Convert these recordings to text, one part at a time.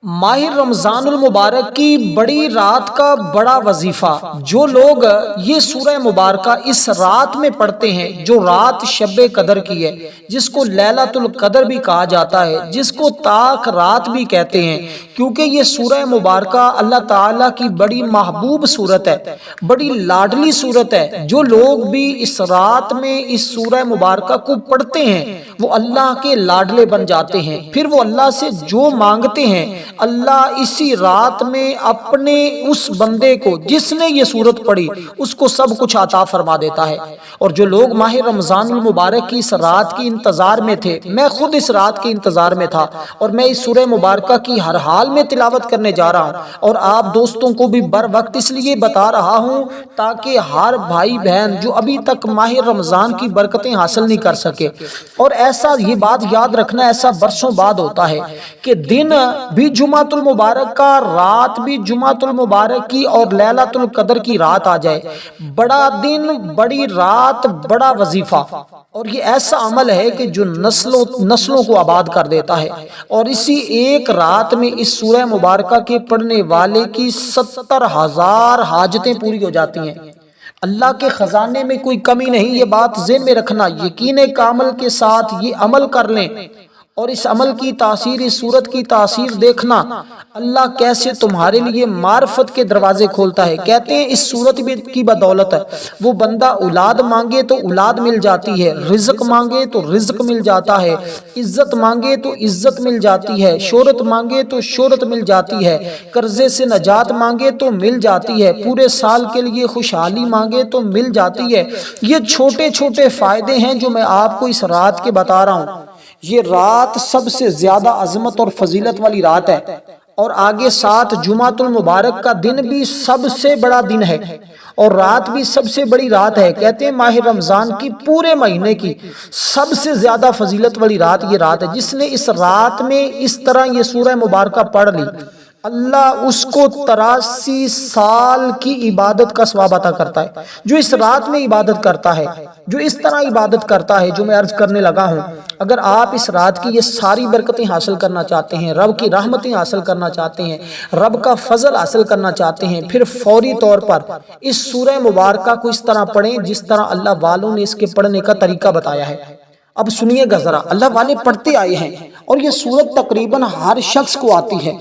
ماہ رمضان المبارک کی بڑی رات کا بڑا وظیفہ، جو لوگ یہ سورہ مبارکہ اس رات میں پڑھتے ہیں، جو رات شب قدر کی ہے، جس کو لیلۃ القدر بھی کہا جاتا ہے، جس کو طاق رات بھی کہتے ہیں، کیونکہ یہ سورہ مبارکہ اللہ تعالیٰ کی بڑی محبوب صورت ہے، بڑی لاڈلی صورت ہے۔ جو لوگ بھی اس رات میں اس سورہ مبارکہ کو پڑھتے ہیں وہ اللہ کے لاڈلے بن جاتے ہیں، پھر وہ اللہ سے جو مانگتے ہیں اللہ اسی رات میں اپنے اس بندے کو جس نے یہ سورت پڑھی اس کو سب کچھ عطا فرما دیتا ہے۔ اور جو لوگ ماہ رمضان المبارک کی اس رات کی انتظار میں تھے، میں خود اس رات کے انتظار میں تھا، اور میں اس سورہ مبارکہ کی ہر حال میں تلاوت کرنے جا رہا ہوں، اور آپ دوستوں کو بھی بر وقت اس لیے بتا رہا ہوں تاکہ ہر بھائی بہن جو ابھی تک ماہ رمضان کی برکتیں حاصل نہیں کر سکے، اور ایسا یہ بات یاد رکھنا ایسا برسوں بعد ہوتا ہے کہ دن بھی جمعۃ المبارک کا، رات بھی جمعۃ المبارک کی اور لیلۃ القدر کی رات آ جائے۔ بڑا دن، بڑی رات، بڑا وظیفہ، اور یہ ایسا عمل ہے کہ جو نسلوں کو آباد کر دیتا ہے، اور اسی ایک رات میں اس سورہ مبارکہ کے پڑھنے والے کی 70,000 حاجتیں پوری ہو جاتی ہیں۔ اللہ کے خزانے میں کوئی کمی نہیں، یہ بات ذہن میں رکھنا، یقین کامل کے ساتھ یہ عمل کر لیں، اور اس عمل کی تاثیر، اس صورت کی تاثیر دیکھنا، اللہ کیسے تمہارے لیے معرفت کے دروازے کھولتا ہے۔ کہتے ہیں اس صورت کی بدولت ہے وہ بندہ اولاد مانگے تو اولاد مل جاتی ہے، رزق مانگے تو رزق مل جاتا ہے، عزت مانگے تو عزت مل جاتی ہے، شہرت مانگے تو شہرت مل جاتی ہے، قرضے سے نجات مانگے تو مل جاتی ہے، پورے سال کے لیے خوشحالی مانگے تو مل جاتی ہے۔ یہ چھوٹے چھوٹے فائدے ہیں جو میں آپ کو اس رات کے بتا رہا ہوں۔ یہ رات سب سے زیادہ عظمت اور فضیلت والی رات ہے، اور آگے ساتھ جمعۃ المبارک کا دن بھی سب سے بڑا دن ہے، اور رات بھی سب سے بڑی رات ہے۔ کہتے ہیں ماہ رمضان کی پورے مہینے کی سب سے زیادہ فضیلت والی رات یہ رات ہے۔ جس نے اس رات میں اس طرح یہ سورہ مبارکہ پڑھ لی، اللہ اس کو 83 سال کی عبادت کا ثواب عطا کرتا ہے۔ جو اس رات میں عبادت کرتا ہے، جو اس طرح عبادت کرتا ہے جو میں عرض کرنے لگا ہوں، اگر آپ اس رات کی یہ ساری برکتیں حاصل کرنا چاہتے ہیں، رب کی رحمتیں حاصل کرنا چاہتے ہیں، رب کا فضل حاصل کرنا چاہتے ہیں، پھر فوری طور پر اس سورہ مبارکہ کو اس طرح پڑھیں جس طرح اللہ والوں نے اس کے پڑھنے کا طریقہ بتایا ہے۔ اب سنیے گا ذرا، اللہ والے پڑھتے آئے ہیں، اور یہ سورت تقریباً ہر شخص کو آتی ہے،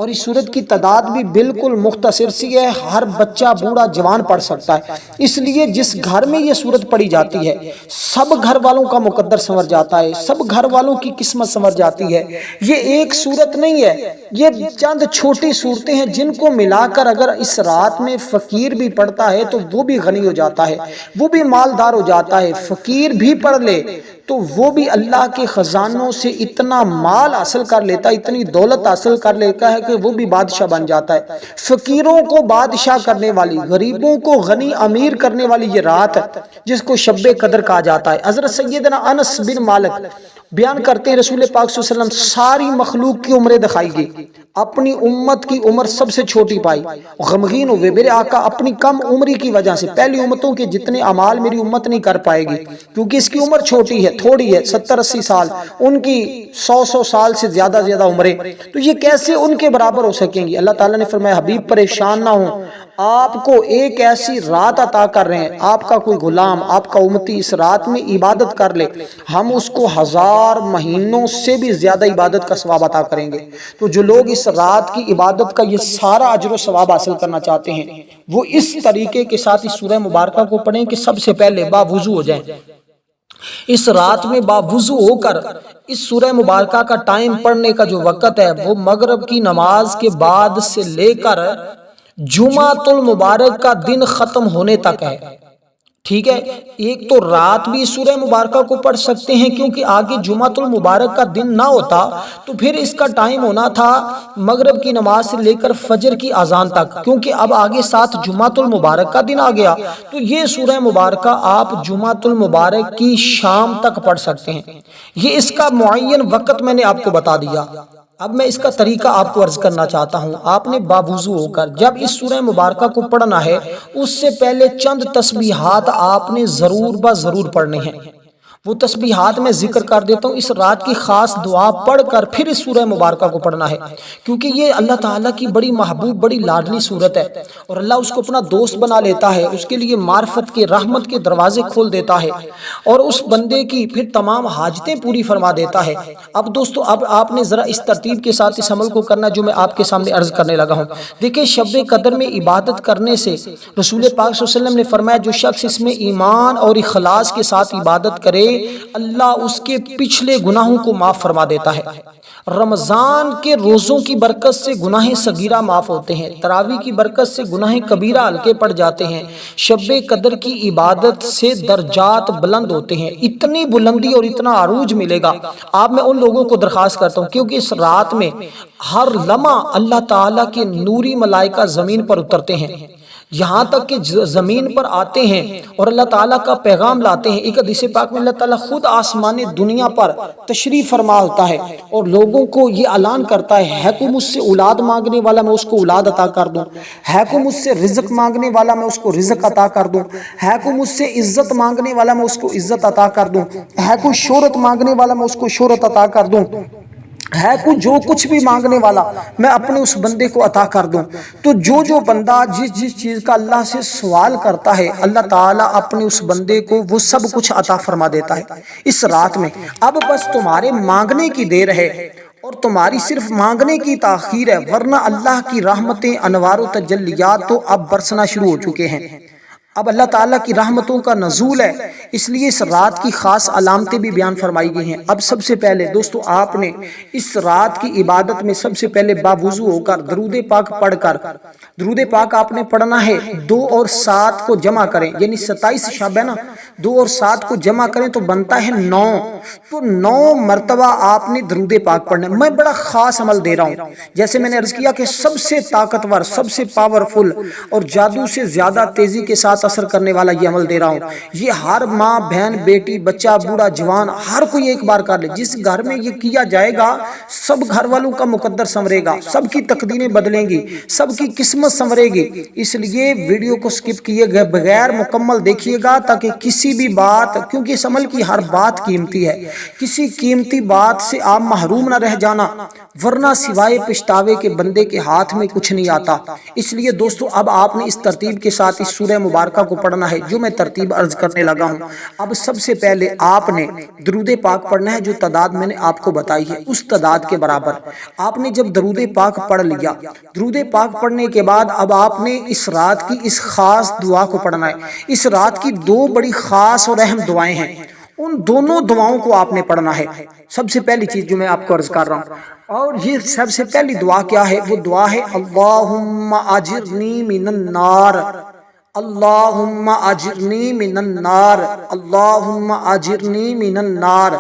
اور اس سورت کی تعداد بھی بالکل مختصر سی ہے، ہر بچہ، بوڑھا، جوان پڑھ سکتا ہے۔ اس لیے جس گھر میں یہ سورت پڑھی جاتی ہے سب گھر والوں کا مقدر سنور جاتا ہے، سب گھر والوں کی قسمت سنور جاتی ہے۔ یہ ایک سورت نہیں ہے، یہ چند چھوٹی صورتیں ہیں جن کو ملا کر اگر اس رات میں فقیر بھی پڑھتا ہے تو وہ بھی غنی ہو جاتا ہے، وہ بھی مالدار ہو جاتا ہے۔ فقیر بھی پڑھ لے تو وہ بھی اللہ کے خزانوں سے اتنا مال حاصل کر لیتا ہے، اتنی دولت حاصل کر لیتا ہے کہ وہ بھی بادشاہ بن جاتا ہے۔ فقیروں کو بادشاہ کرنے والی، غریبوں کو غنی امیر کرنے والی یہ رات ہے جس کو شب قدر کہا جاتا ہے۔ حضرت سیدنا انس بن مالک بیان کرتے ہیں رسول پاک صلی اللہ علیہ وسلم ساری مخلوق کی عمریں دکھائی گئی، اپنی امت کی عمر سب سے چھوٹی پائی، غمگین ہوئے میرے آقا اپنی کم عمری کی وجہ سے، پہلی امتوں کے جتنے اعمال میری امت نہیں کر پائے گی کیونکہ اس کی عمر چھوٹی ہے، تھوڑی ہے، 70-80 سال، ان کی 100 سال سے زیادہ عمریں، تو یہ کیسے ان کے برابر ہو سکیں گی؟ اللہ تعالیٰ نے فرمایا حبیب پریشان نہ ہوں، آپ کو ایک ایسی رات عطا کر رہے ہیں، آپ کا کوئی غلام، آپ کا امتی اس رات میں عبادت کر لے، ہم اس کو 1000 مہینوں سے بھی زیادہ عبادت کا ثواب عطا کریں گے۔ تو جو لوگ اس رات کی عبادت کا یہ سارا اجر و ثواب حاصل کرنا چاہتے ہیں وہ اس طریقے کے ساتھ اس سورہ مبارکہ کو پڑھیں کہ سب سے پہلے باوضو ہو جائیں۔ اس رات میں باوضو ہو کر اس سورہ مبارکہ کا ٹائم پڑھنے کا جو وقت ہے وہ مغرب کی نماز کے بعد سے لے کر جمعۃ المبارک کا دن ختم ہونے تک ہے۔ ٹھیک ہے، ایک تو رات بھی سورہ مبارکہ کو پڑھ سکتے ہیں کیونکہ آگے جمعۃ المبارک کا دن نہ ہوتا تو پھر اس کا ٹائم ہونا تھا مغرب کی نماز سے لے کر فجر کی اذان تک، کیونکہ اب آگے ساتھ جمعۃ المبارک کا دن آ گیا تو یہ سورہ مبارکہ آپ جمعۃ المبارک کی شام تک پڑھ سکتے ہیں۔ یہ اس کا معین وقت میں نے آپ کو بتا دیا۔ اب میں اس کا طریقہ آپ کو عرض کرنا چاہتا ہوں۔ آپ نے باوضو ہو کر جب اس سورہ مبارکہ کو پڑھنا ہے اس سے پہلے چند تسبیحات آپ نے ضرور پڑھنے ہیں۔ وہ تسبیحات میں ذکر کر دیتا ہوں، اس رات کی خاص دعا پڑھ کر پھر اس سورہ مبارکہ کو پڑھنا ہے، کیونکہ یہ اللہ تعالیٰ کی بڑی محبوب بڑی لاڈلی صورت ہے، اور اللہ اس کو اپنا دوست بنا لیتا ہے، اس کے لیے معرفت کے رحمت کے دروازے کھول دیتا ہے اور اس بندے کی پھر تمام حاجتیں پوری فرما دیتا ہے۔ اب دوستو اب آپ نے ذرا اس ترتیب کے ساتھ اس عمل کو کرنا جو میں آپ کے سامنے عرض کرنے لگا ہوں۔ دیکھیں شب قدر میں عبادت کرنے سے رسول پاک صلی اللہ علیہ وسلم نے فرمایا جو شخص اس میں ایمان اور اخلاص کے ساتھ عبادت کرے اللہ اس کے پچھلے گناہوں کو معاف فرما دیتا ہے۔ رمضان کے روزوں کی برکت سے گناہ صغیرہ معاف ہوتے ہیں، تراویح کی برکت سے گناہ کبیرہ ہلکے پڑ جاتے ہیں، شب قدر کی عبادت سے درجات بلند ہوتے ہیں، اتنی بلندی اور اتنا عروج ملے گا۔ آپ میں ان لوگوں کو درخواست کرتا ہوں کیونکہ اس رات میں ہر لمحہ اللہ تعالیٰ کے نوری ملائکہ زمین پر اترتے ہیں، یہاں تک کہ زمین پر آتے ہیں اور اللہ تعالیٰ کا پیغام لاتے ہیں۔ ایک حدیث پاک میں اللہ تعالیٰ خود آسمان دنیا پر تشریف فرما ہوتا ہے اور لوگوں کو یہ اعلان کرتا ہے کوئی مجھ سے اولاد مانگنے والا میں اس کو اولاد عطا کر دوں، ہے کوئی مجھ سے رزق مانگنے والا میں اس کو رزق عطا کر دوں، ہے کوئی مجھ سے عزت مانگنے والا میں اس کو عزت عطا کر دوں، ہے کوئی شہرت مانگنے والا میں اس کو شہرت عطا کر دوں، ہے کوئی جو کچھ بھی مانگنے والا میں اپنے اس بندے کو عطا کر دوں۔ تو جو بندہ جس چیز کا اللہ سے سوال کرتا ہے اللہ تعالیٰ اپنے اس بندے کو وہ سب کچھ عطا فرما دیتا ہے اس رات میں۔ اب بس تمہارے مانگنے کی دیر ہے اور تمہاری صرف مانگنے کی تاخیر ہے، ورنہ اللہ کی رحمتیں انوار و تجلیات تو اب برسنا شروع ہو چکے ہیں۔ اب اللہ تعالیٰ کی رحمتوں کا نزول ہے، اس لیے اس رات کی خاص علامتیں بھی بیان فرمائی گئی ہیں۔ اب سب سے پہلے دوستو آپ نے اس رات کی عبادت میں سب سے پہلے باوضو ہو کر درود پاک پڑھ کر، درود پاک آپ نے پڑھنا ہے 2 اور 7 کو جمع کریں، یعنی 27 شب ہے نا، 2 اور 7 کو جمع کریں تو بنتا ہے 9، تو 9 مرتبہ آپ نے درود پاک پڑھنا ہے۔ میں بڑا خاص عمل دے رہا ہوں، جیسے میں نے عرض کیا کہ سب سے طاقتور سب سے پاورفل اور جادو سے زیادہ تیزی کے ساتھ اثر کرنے والا یہ عمل دے رہا ہوں۔ یہ ہر ماں بہن بیٹی بچہ بوڑھا جوان ہر کوئی ایک بار کر لے، جس گھر میں یہ کیا جائے گا سب گھر والوں کا مقدر سنورے گا، سب کی تقدیریں بدلیں گی، سب کی قسمت سنورے گی۔ اس لیے ویڈیو کو سکپ کیے گئے بغیر مکمل دیکھیے گا تاکہ کسی بھی بات، کیونکہ اس عمل کی ہر بات قیمتی ہے، کسی قیمتی بات سے آپ محروم نہ رہ جانا، ورنہ سوائے پچھتاوے کے بندے کے ہاتھ میں کچھ نہیں آتا۔ اس لیے دوستو اب آپ نے اس ترتیب کے ساتھ اس سورہ مبارکہ کو پڑھنا ہے جو میں ترتیب عرض کرنے لگا ہوں۔ اب سب سے پہلے آپ نے درود پاک پڑھنا ہے، جو تعداد میں نے آپ کو بتائی ہے اس تعداد کے برابر آپ نے جب درود پاک پڑھ لیا، درود پاک پڑھنے کے بعد اب آپ نے اس رات کی اس خاص دعا کو پڑھنا ہے۔ اس رات کی 2 بڑی خاص اور اہم دعائیں ہیں، ان دونوں دعاؤں کو آپ نے پڑھنا ہے۔ سب سے پہلی چیز جو میں آپ کو عرض کر رہا ہوں، اور یہ سب سے پہلی دعا کیا ہے؟ وہ دعا ہے اللہم اجرنی من النار، اللہم اجرنی من النار، اللہم اجرنی من النار۔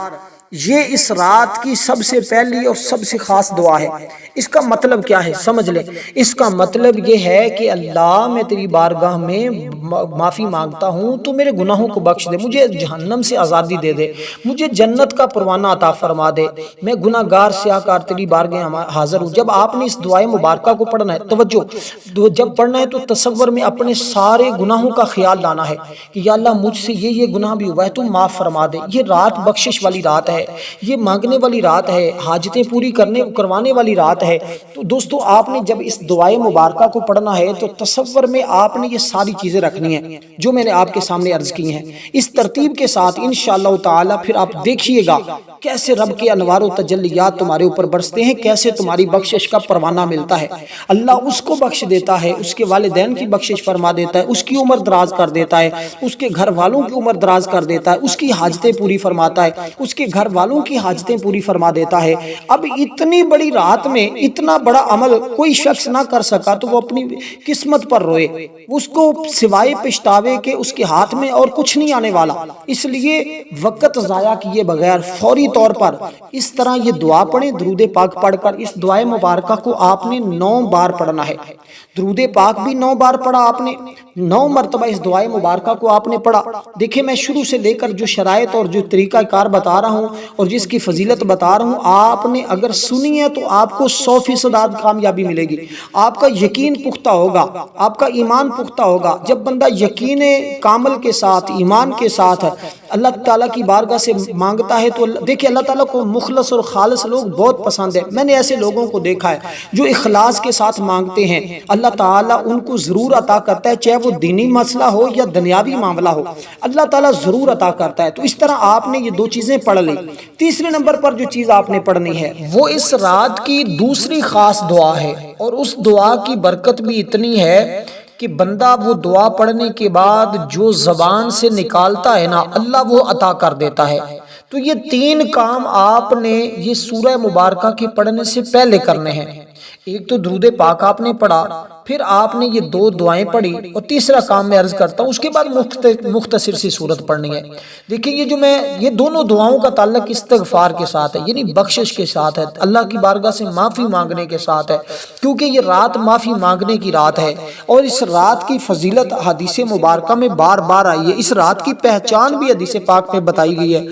یہ اس رات کی سب سے پہلی اور سب سے خاص دعا ہے۔ اس کا مطلب کیا ہے سمجھ لیں، اس کا مطلب یہ ہے کہ اللہ میں تیری بارگاہ میں معافی مانگتا ہوں، تو میرے گناہوں کو بخش دے، مجھے جہنم سے آزادی دے دے، مجھے جنت کا پروانہ عطا فرما دے، میں گناہ گار سیاکار تیری بارگاہ حاضر ہوں۔ جب آپ نے اس دعائے مبارکہ کو پڑھنا ہے، توجہ، جب پڑھنا ہے تو تصور میں اپنے سارے گناہوں کا خیال لانا ہے کہ یا اللہ مجھ سے یہ گناہ بھی ہوا ہے تو معاف فرما دے۔ یہ رات بخشش والی رات ہے، یہ مانگنے والی رات ہے، حاجتیں پوری کروانے والی رات ہے۔ تو دوستو آپ نے جب اس دعائے مبارکہ کو پڑھنا ہے تو تصور میں آپ نے یہ ساری چیزیں رکھنی ہیں جو میں نے آپ کے سامنے عرض کی ہیں، اس ترتیب کے ساتھ انشاءاللہ تعالی پھر آپ دیکھیے گا کیسے رب کے انوار و تجلیات تمہارے اوپر برستے ہیں، کیسے تمہاری بخشش کا پروانہ ملتا ہے۔ اللہ اس کو بخش دیتا ہے، اس کے والدین کی بخشش فرما دیتا ہے، اس کی عمر دراز کر دیتا ہے، اس کے گھر والوں کی عمر دراز کر دیتا ہے، اس کی حاجتیں پوری فرماتا ہے، اس کے گھر والوں کی حاجتیں پوری فرما دیتا ہے۔ اب اتنی بڑی رات میں اتنا بڑا عمل کوئی شخص نہ کر سکا تو وہ اپنی قسمت پر روئے، اس کو سوائے پچھتاوے کے اس کے ہاتھ میں اور کچھ نہیں آنے والا۔ اس لیے وقت ضائع کیے بغیر فوری طور پر اس طرح یہ دعا پڑھیں، درود پاک پڑھ کر اس دعائے مبارکہ کو آپ نے 9 بار پڑھنا ہے۔ درود پاک بھی 9 بار پڑھا آپ نے، 9 مرتبہ اس دعائے مبارکہ کو آپ نے پڑھا۔ دیکھیں میں شروع سے لے کر جو شرائط اور جو طریقہ کار بتا رہا ہوں اور جس کی فضیلت بتا رہا ہوں، آپ نے اگر سنی ہے تو آپ کو 100% کامیابی ملے گی، آپ کا یقین پختہ ہوگا، آپ کا ایمان پختہ ہوگا۔ جب بندہ یقین کامل کے ساتھ، ایمان کے ساتھ اللہ تعالیٰ کی بارگاہ سے مانگتا ہے تو دیکھیں اللہ تعالیٰ کو مخلص اور خالص لوگ بہت پسند ہے. میں نے ایسے لوگوں کو دیکھا ہے جو اخلاص کے ساتھ مانگتے ہیں، اللہ تعالیٰ ان کو ضرور عطا کرتا ہے، چاہے وہ دینی مسئلہ ہو یا دنیاوی معاملہ ہو، اللہ تعالیٰ ضرور عطا کرتا ہے. تو اس طرح آپ نے یہ دو چیزیں پڑھ لی. تیسرے نمبر پر جو چیز آپ نے پڑھنی ہے وہ اس رات کی دوسری خاص دعا ہے، اور اس دعا کی برکت بھی اتنی ہے کہ بندہ وہ دعا پڑھنے کے بعد جو زبان سے نکالتا ہے نا، اللہ وہ عطا کر دیتا ہے. تو یہ تین کام آپ نے یہ سورہ مبارکہ کے پڑھنے سے پہلے کرنے ہیں. ایک تو درود پاک آپ نے پڑھا، پھر آپ نے یہ دو دعائیں پڑھی، اور تیسرا کام میں عرض کرتا ہوں اس کے بعد مختصر سی سورت پڑھنی ہے. دیکھیں یہ دونوں دعاؤں کا تعلق استغفار کے ساتھ ہے، یعنی بخشش کے ساتھ ہے، اللہ کی بارگاہ سے معافی مانگنے کے ساتھ ہے، کیونکہ یہ رات معافی مانگنے کی رات ہے. اور اس رات کی فضیلت حدیث مبارکہ میں بار بار آئی ہے. اس رات کی پہچان بھی حدیث پاک میں بتائی گئی ہے.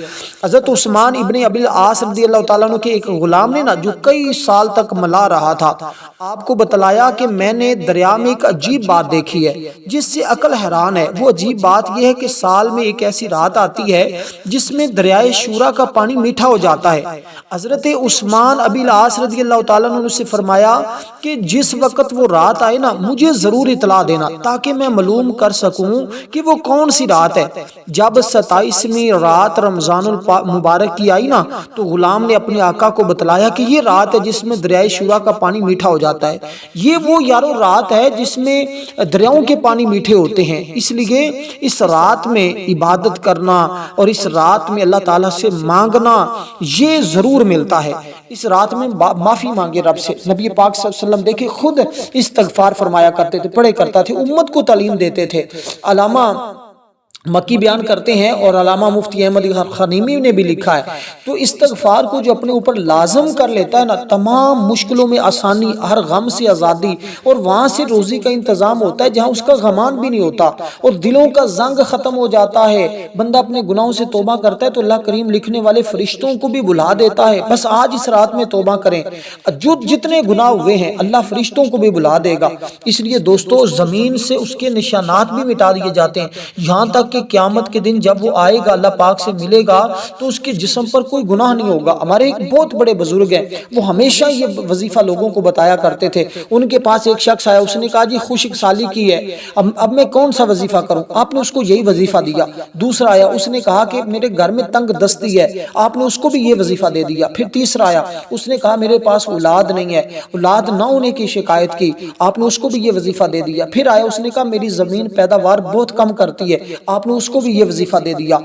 حضرت عثمان ابن ابی العاص رضی اللہ تعالیٰ عنہ کے ایک غلام نے نا جو کئی سال تک ملا رہا تھا، آپ کو بتلایا کہ میں نے دریا میں ایک عجیب بات دیکھی ہے جس سے عقل حیران ہے. وہ عجیب بات یہ ہے کہ سال میں ایک ایسی رات آتی ہے جس میں دریائے شورا کا پانی میٹھا ہو جاتا ہے. حضرت عثمان ابی العاص رضی اللہ تعالیٰ عنہ سے فرمایا کہ جس وقت وہ رات آئے نا مجھے ضرور اطلاع دینا تاکہ میں معلوم کر سکوں کہ وہ کون سی رات ہے. جب 27ویں رات رمضان المبارک کی آئی نا تو غلام نے اپنے آقا کو بتلایا کہ یہ رات ہے جس میں دریائے شورا کا پانی میٹھا ہو جاتا ہے. یہ وہ یارو رات ہے جس میں دریاؤں کے پانی میٹھے ہوتے ہیں. اس لیے اس رات میں عبادت کرنا اور اس رات میں اللہ تعالیٰ سے مانگنا یہ ضرور ملتا ہے. اس رات میں معافی مانگے رب سے. نبی پاک صلی اللہ علیہ وسلم دیکھیں خود استغفار فرمایا کرتے تھے، پڑھے کرتا تھے، امت کو تعلیم دیتے تھے. علامہ مکی بیان کرتے ہیں اور علامہ مفتی احمد خنیمی نے بھی لکھا ہے، تو استغفار کو جو اپنے اوپر لازم کر لیتا ہے نا، تمام مشکلوں میں آسانی، ہر غم سے آزادی، اور وہاں سے روزی کا انتظام ہوتا ہے جہاں اس کا غمان بھی نہیں ہوتا، اور دلوں کا زنگ ختم ہو جاتا ہے. بندہ اپنے گناہوں سے توبہ کرتا ہے تو اللہ کریم لکھنے والے فرشتوں کو بھی بلا دیتا ہے، بس آج اس رات میں توبہ کریں. جو جتنے گناہ ہوئے ہیں اللہ فرشتوں کو بھی بلا دے گا. اس لیے دوستو زمین سے اس کے نشانات بھی مٹا دیے جاتے ہیں، یہاں تک کہ قیامت کے دن جب وہ آئے گا اللہ پاک سے ملے گا تو اس کے جسم پر کوئی گناہ نہیں ہوگا. ہمارے ایک بہت بڑے بزرگ ہیں، وہ ہمیشہ یہ وظیفہ لوگوں کو بتایا کرتے تھے. ان کے پاس ایک شخص آیا، اس نے کہا جی خشک سالی کی ہے، اب میں کون سا وظیفہ کروں؟ آپ نے اس کو یہی وظیفہ دیا. دوسرا آیا، اس نے کہا کہ میرے گھر میں تنگ دستی ہے، آپ نے اس کو بھی یہ وظیفہ دے دیا. پھر تیسرا آیا، اس نے کہا میرے پاس اولاد نہیں ہے، اولاد نہ ہونے کی شکایت کی، آپ نے اس کو بھی یہ وظیفہ دے دیا. پھر آیا، اس نے کہا میری زمین پیداوار بہت کم کرتی ہے، آپ نے اس کو بھی یہ وظیفہ دے دیا.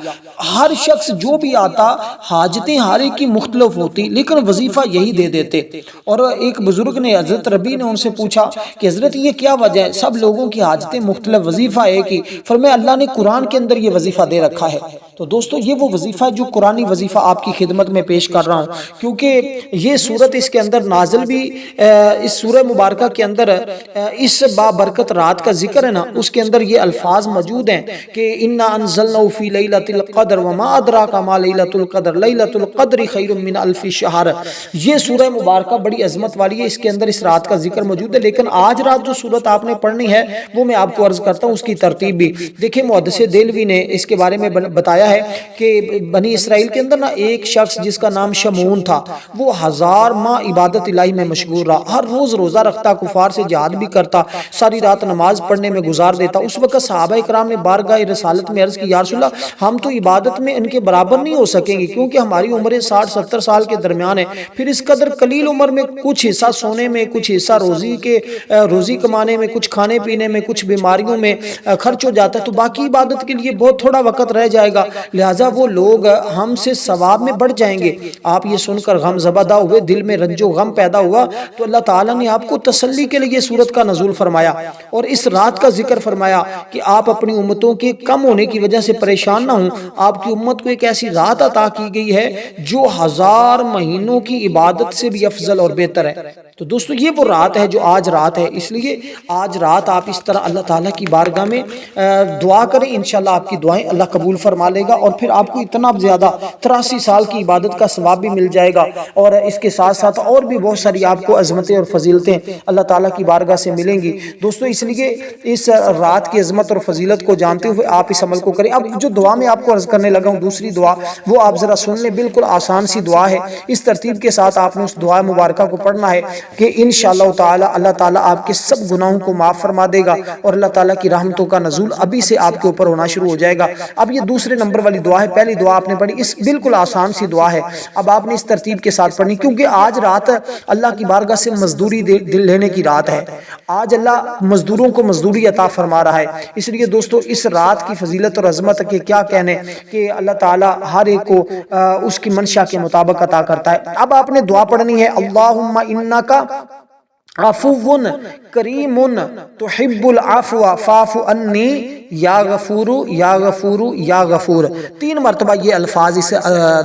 ہر شخص جو بھی آتا حاجتیں ہر ایک کی مختلف ہوتی لیکن وظیفہ یہی دے دیتے. اور ایک بزرگ نے حضرت ربی نے ان سے پوچھا کہ حضرت یہ کیا وجہ ہے، سب لوگوں کی حاجتیں مختلف، وظیفہ ایک ہی؟ فرمایا اللہ نے قرآن کے اندر یہ وظیفہ دے رکھا ہے. تو دوستو یہ وہ وظیفہ جو قرآنی وظیفہ آپ کی خدمت میں پیش کر رہا ہوں، کیونکہ یہ صورت اس کے اندر نازل بھی اس سورہ مبارکہ کے اندر اس بابرکت رات کا ذکر ہے نا، اس کے اندر یہ الفاظ موجود ہیں کہ انا انزلناه فی لیلۃ القدر وما ادراک ما لیلۃ القدر لیلۃ القدر خیر من الف شہر. یہ سورہ مبارکہ بڑی عظمت والی ہے، اس کے اندر اس رات کا ذکر موجود ہے. لیکن آج رات جو سورت آپ نے پڑھنی ہے وہ میں آپ کو عرض کرتا ہوں اس کی ترتیب بھی. دیکھیں محدث دہلوی نے اس کے بارے میں بتایا ہے کہ بنی اسرائیل کے اندر نا ایک شخص جس کا نام شمعون تھا، وہ 1000 ماہ عبادت الہی میں مشغول رہا، ہر روز روزہ رکھتا، کفار سے جہاد بھی کرتا، ساری رات نماز پڑھنے میں گزار دیتا. اس وقت صحابہ کرام نے بارگاہ رسالت میں عرض کی یا رسول اللہ ہم تو عبادت میں ان کے برابر نہیں ہو سکیں گے کیونکہ ہماری عمریں 60-70 سال کے درمیان ہے، پھر اس قدر قلیل عمر میں کچھ حصہ سونے میں، کچھ حصہ روزی کمانے میں، کچھ کھانے پینے میں، کچھ بیماریوں میں خرچ ہو جاتا ہے، تو باقی عبادت کے لیے بہت تھوڑا وقت رہ جائے گا، لہٰذا وہ لوگ ہم سے ثواب میں بڑھ جائیں گے. آپ یہ سن کر غم زدہ ہوئے، دل میں رنج و غم پیدا ہوا، تو اللہ تعالیٰ نے آپ کو تسلی کے لیے سورت کا نزول فرمایا اور اس رات کا ذکر فرمایا کہ آپ اپنی امتوں کے کم ہونے کی وجہ سے پریشان نہ ہوں. آپ کی امت کو ایک ایسی رات عطا کی گئی ہے جو 1000 مہینوں کی عبادت سے بھی افضل اور بہتر ہے. تو دوستو یہ وہ رات ہے جو آج رات ہے، اس لیے آج رات آپ اس طرح اللہ تعالیٰ کی بارگاہ میں دعا کریں، انشاءاللہ آپ کی دعائیں اللہ قبول فرما لے گا، اور پھر آپ کو اتنا زیادہ 83 سال کی عبادت کا ثواب بھی مل جائے گا، اور اس کے ساتھ ساتھ اور بھی بہت ساری آپ کو عظمتیں اور فضیلتیں اللہ تعالیٰ کی بارگاہ سے ملیں گی. دوستو اس لیے اس رات کی عظمت اور فضیلت کو جانتے ہوئے آپ اس عمل کو کریں۔ اب جو دعا میں آپ کو عرض کرنے لگا ہوں دوسری دعا، وہ آپ ذرا سن لیں، بالکل آسان سی دعا ہے۔ اس ترتیب کے ساتھ آپ نے اس دعا مبارکہ کو پڑھنا ہے کہ انشاءاللہ تعالی اللہ تعالیٰ آپ کے سب گناہوں کو معاف فرما دے گا اور اللہ تعالیٰ کی رحمتوں کا نزول ابھی سے آپ کے اوپر ہونا شروع ہو جائے گا۔ اب یہ دوسرے نمبر والی دعا ہے، پہلی دعا آپ نے پڑھی، اس بالکل آسان سی دعا ہے، اب آپ نے اس ترتیب کے ساتھ پڑھنی، کیونکہ آج رات اللہ کی بارگاہ سے مزدوری لینے کی رات ہے۔ آج اللہ مزدوروں کو مزدوری عطا فرما رہا ہے، اس لیے دوستو اس رات کی فضیلت اور عظمت کے کیا کہنے کہ اللہ تعالیٰ ہر ایک کو اس کی منشا کے مطابق عطا کرتا ہے۔ اب آپ نے دعا پڑھنی ہے، اللہم انکا عفو کریم تحب العفو فاعف عنی یا غفور یا غفور یا غفور، 3 مرتبہ یہ الفاظ اس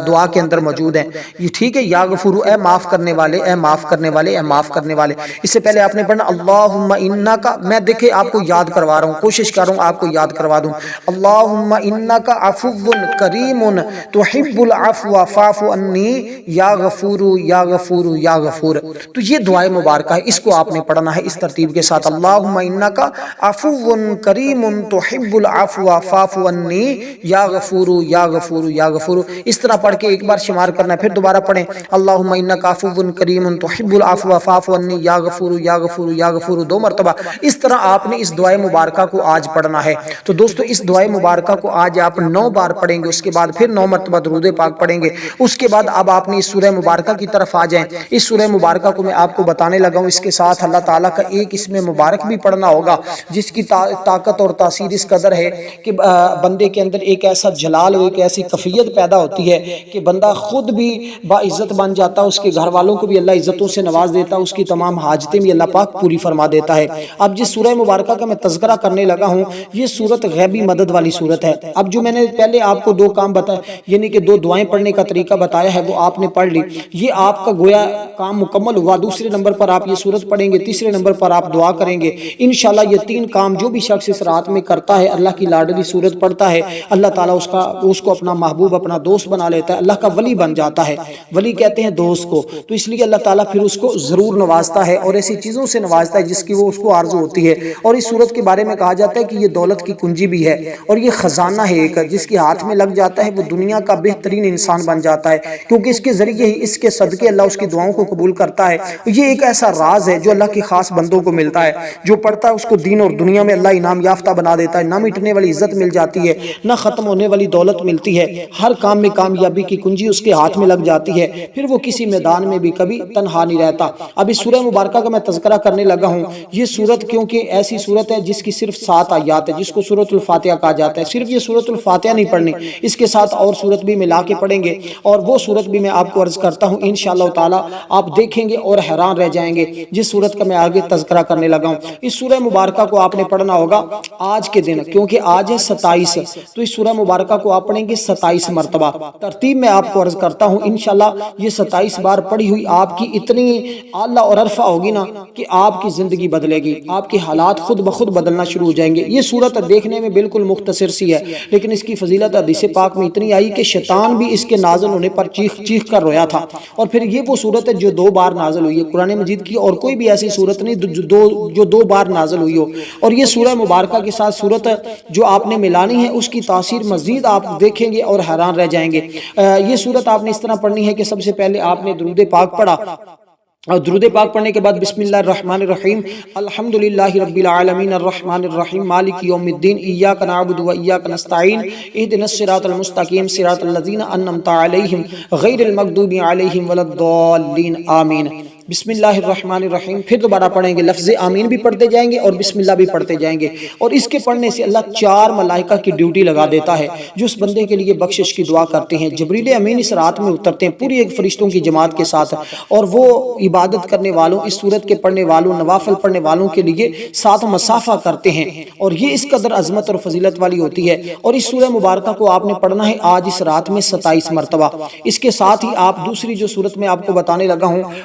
دعا کے اندر موجود ہیں، یہ ٹھیک ہے، یا غفور اے معاف کرنے والے، اے معاف کرنے والے، اے معاف کرنے والے۔ اس سے پہلے آپ نے پڑھنا اللہم انکا، میں دیکھیں آپ کو یاد کروا رہا ہوں، کوشش کر رہا ہوں آپ کو یاد کروا دوں، اللہم انکا عفو کریم تحب العفو فاعف عنی یا غفور یا غفور یا غفور۔ تو یہ دعائے مبارکہ ہے، اس کو آپ نے پڑھنا ہے اس ترتیب کے ساتھ، اللہم انکا عفو کریم تحب العفو فاعف عنی یا غفور یا غفور یا غفور۔ اس طرح پڑھ کے ایک بار شمار کرنا ہے، پھر دوبارہ پڑھیں اللہم انکا عفو کریم تحب العفو فاعف عنی یا غفور یا غفور یا غفور، 2 مرتبہ۔ اس طرح آپ نے اس دعائے مبارکہ کو آج پڑھنا ہے۔ تو دوستو اس دعائے مبارکہ کو آج آپ 9 بار پڑھیں گے، اس کے بعد پھر 9 مرتبہ درود پاک پڑھیں گے، اس کے بعد اب آپ نے اس سورہ مبارکہ کی طرف آ جائیں۔ اس سورہ مبارکہ کو میں آپ کو بتانے لگا ہوں، اس کے ساتھ اللہ تعالیٰ کا ایک اس میں مبارک بھی پڑھنا ہوگا جس کی طاقت اور تاثیر اس قدر ہے کہ بندے کے اندر ایک ایسا جلال اور ایک ایسی کفیت پیدا ہوتی ہے کہ بندہ خود بھی باعزت بن جاتا ہے، اس کے گھر والوں کو بھی اللہ عزتوں سے نواز دیتا ہے، اس کی تمام حاجتیں بھی اللہ پاک پوری فرما دیتا ہے۔ اب جس سورہ مبارکہ کا میں تذکرہ کرنے لگا ہوں، یہ سورت غیبی مدد والی سورت ہے۔ اب جو میں نے پہلے آپ کو 2 کام بتایا، یعنی کہ 2 دعائیں پڑھنے کا طریقہ بتایا ہے، وہ آپ نے پڑھ لی، یہ آپ کا گویا کام مکمل ہوا۔ دوسرے نمبر پر آپ یہ سورت پڑھیں گے، تیسرے نمبر پر آپ دعا کریں گے، انشاءاللہ یہ 3 کام جو بھی شخص اس رات میں کرتا ہے، اللہ کی لاڈلی سورت پڑھتا ہے، اللہ تعالیٰ اس کو اپنا محبوب، اپنا دوست بنا لیتا ہے، اللہ کا ولی بن جاتا ہے۔ ولی کہتے ہیں دوست کو، تو اس لیے اللہ تعالیٰ پھر اس کو ضرور نوازتا ہے اور ایسی چیزوں سے نوازتا ہے جس کی وہ اس کو آرزو ہوتی ہے۔ اور اس سورت کے بارے میں کہا جاتا ہے کہ یہ دولت کی کنجی بھی ہے اور یہ خزانہ ہے ایک، جس کے ہاتھ میں لگ جاتا ہے وہ دنیا کا بہترین انسان بن جاتا ہے، کیونکہ اس کے ذریعے ہی، اس کے صدقے اللہ اس کی دعاؤں کو قبول کرتا ہے۔ یہ ایک ایسا راز ہے جو اللہ کی خاص بندوں کو ملتا ہے، جو پڑھتا ہے اس کو دین اور دنیا میں اللہ انعام یافتہ بنا دیتا ہے، نہ مٹنے والی عزت مل جاتی ہے، نہ ختم ہونے والی دولت ملتی ہے، ہر کام میں کامیابی کی کنجی اس کے ہاتھ میں لگ جاتی ہے، پھر وہ کسی میدان میں بھی کبھی تنہا نہیں رہتا۔ اب اس سورہ مبارکہ کا میں تذکرہ کرنے لگا ہوں، یہ سورت کیونکہ ایسی سورت ہے جس کی صرف 7 آیات ہے، جس کو سورۃ الفاتحہ کہا جاتا ہے۔ صرف یہ سورۃ الفاتحہ نہیں پڑھنی، اس کے ساتھ اور سورت بھی ملا کے پڑھیں گے، اور وہ سورت بھی میں آپ کو عرض کرتا ہوں انشاءاللہ تعالی آپ دیکھیں گے اور حیران رہ جائیں گے، جس سورت کا میں آگے تذکرہ کرنے لگا ہوں۔ اس سورہ مبارکہ کو آپ نے پڑھنا ہوگا آج کے دن، کیونکہ آج ہے 27، تو اس سورہ مبارکہ کو آپ پڑھیں گے 27 مرتبہ۔ ترتیب میں آپ کو عرض کرتا ہوں انشاءاللہ یہ 27 بار پڑھی ہوئی آپ کی اتنی اعلیٰ اور عرفہ ہوگی نا کہ آپ کی زندگی بدلے گی، آپ کے حالات خود بخود بدلنا شروع ہو جائیں گے۔ یہ سورت دیکھنے میں بالکل مختصر سی ہے، لیکن اس کی فضیلت حدیث پاک میں اتنی آئی کہ شیطان بھی اس کے نازل ہونے پر چیخ چیخ کر رویا تھا۔ اور پھر یہ وہ سورت ہے جو 2 بار نازل ہوئی ہے، قرآن مجید کی اور کوئی بھی ایسی سورت نہیں جو 2 بار نازل ہوئی ہو۔ اور یہ سورہ مبارکہ کے ساتھ سورت جو آپ نے ملانی ہے، اس کی تاثیر مزید آپ دیکھیں گے اور حیران رہ جائیں گے۔ یہ سورت آپ نے اس طرح پڑھنی ہے کہ سب سے پہلے آپ نے درود پاک پڑھا، اور درود پاک پڑھنے کے بعد بسم اللہ الرحمن الرحیم، الحمدللہ رب العالمین الرحمن الرحیم مالک یوم الدین، ایاک نعبد و ایاک نستعین، اہدنا الصراط المستقیم صراط الذین انعمت علیہم غیر المغضوب علیہم ولا الضالین آمین۔ بسم اللہ الرحمن الرحیم، پھر دوبارہ پڑھیں گے، لفظ آمین بھی پڑھتے جائیں گے اور بسم اللہ بھی پڑھتے جائیں گے، اور اس کے پڑھنے سے اللہ 4 ملائکہ کی ڈیوٹی لگا دیتا ہے جو اس بندے کے لیے بخشش کی دعا کرتے ہیں۔ جبریل امین اس رات میں اترتے ہیں پوری ایک فرشتوں کی جماعت کے ساتھ، اور وہ عبادت کرنے والوں، اس سورت کے پڑھنے والوں، نوافل پڑھنے والوں کے لیے 7 مسافہ کرتے ہیں، اور یہ اس قدر عظمت اور فضیلت والی ہوتی ہے۔ اور اس سورہ مبارکہ کو آپ نے پڑھنا ہے آج اس رات میں 27 مرتبہ۔ اس کے ساتھ ہی آپ دوسری جو سورت میں آپ کو بتانے لگا ہوں